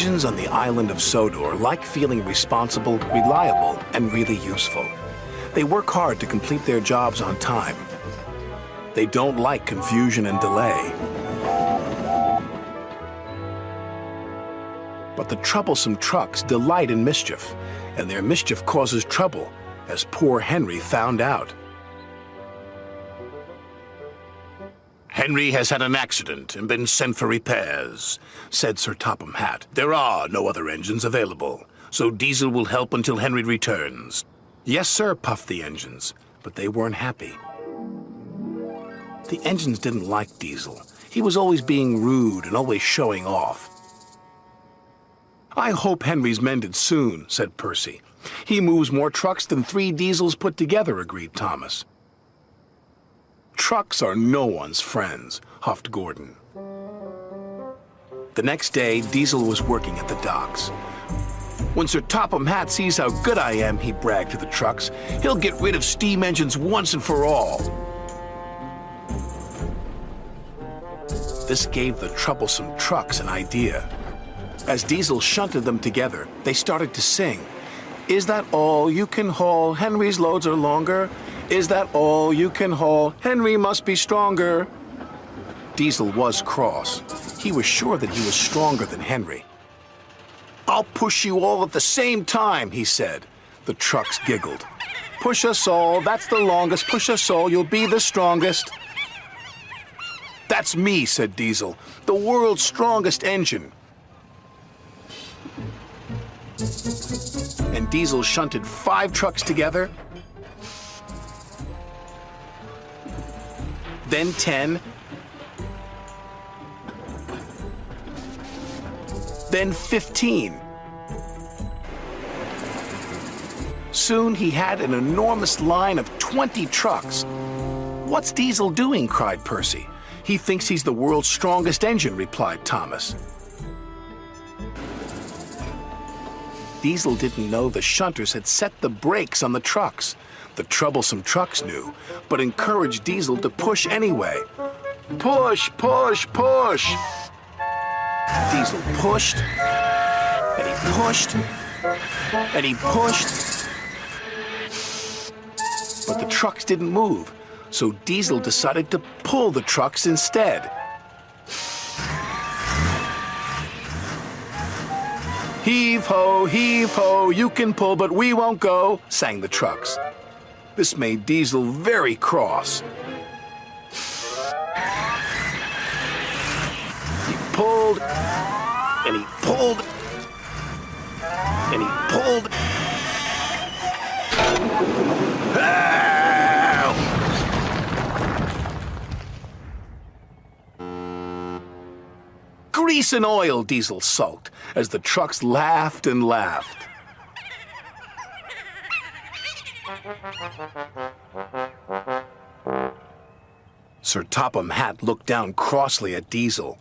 engines on the island of Sodor like feeling responsible, reliable, and really useful. They work hard to complete their jobs on time. They don't like confusion and delay. But the troublesome trucks delight in mischief, and their mischief causes trouble, as poor Henry found out. Henry has had an accident and been sent for repairs, said Sir Topham Hatt. There are no other engines available, so Diesel will help until Henry returns. Yes, sir, puffed the engines, but they weren't happy. The engines didn't like Diesel. He was always being rude and always showing off. I hope Henry's mended soon, said Percy. He moves more trucks than 3 Diesels put together, agreed Thomas. Trucks are no one's friends, huffed Gordon. The next day, Diesel was working at the docks. When Sir Topham Hatt sees how good I am, he bragged to the trucks, he'll get rid of steam engines once and for all. This gave the troublesome trucks an idea. As Diesel shunted them together, they started to sing. Is that all you can haul? Henry's loads are longer. Is that all you can haul? Henry must be stronger. Diesel was cross. He was sure that he was stronger than Henry. I'll push you all at the same time, he said. The trucks giggled. Push us all, that's the longest. Push us all, you'll be the strongest. That's me, said Diesel, the world's strongest engine. And Diesel shunted 5 trucks together, then 10, then 15. Soon he had an enormous line of 20 trucks. What's Diesel doing? Cried Percy. He thinks he's the world's strongest engine, replied Thomas. Diesel didn't know the shunters had set the brakes on the trucks. The troublesome trucks knew, but encouraged Diesel to push anyway. Push, push, push! Diesel pushed, and he pushed, and he pushed. But the trucks didn't move, so Diesel decided to pull the trucks instead. Heave ho, you can pull, but we won't go, sang the trucks. This made Diesel very cross. He pulled, and he pulled, and he pulled. Help! Grease and oil, Diesel sulked, as the trucks laughed and laughed. Sir Topham Hatt looked down crossly at Diesel.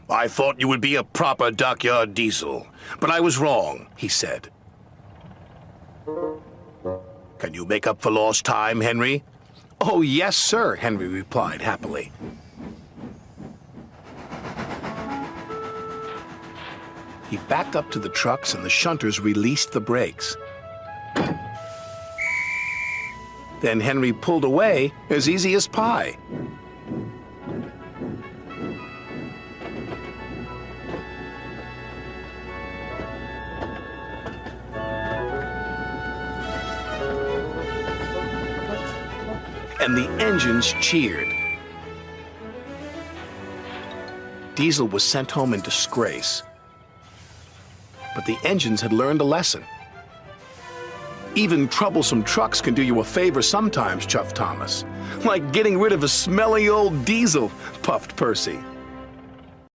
I thought you would be a proper dockyard Diesel, but I was wrong, he said. Can you make up for lost time, Henry? Oh, yes, sir, Henry replied happily. He backed up to the trucks and the shunters released the brakes. Then Henry pulled away as easy as pie. And the engines cheered. Diesel was sent home in disgrace. But the engines had learned a lesson. Even troublesome trucks can do you a favor sometimes, chuffed Thomas. Like getting rid of a smelly old Diesel, puffed Percy.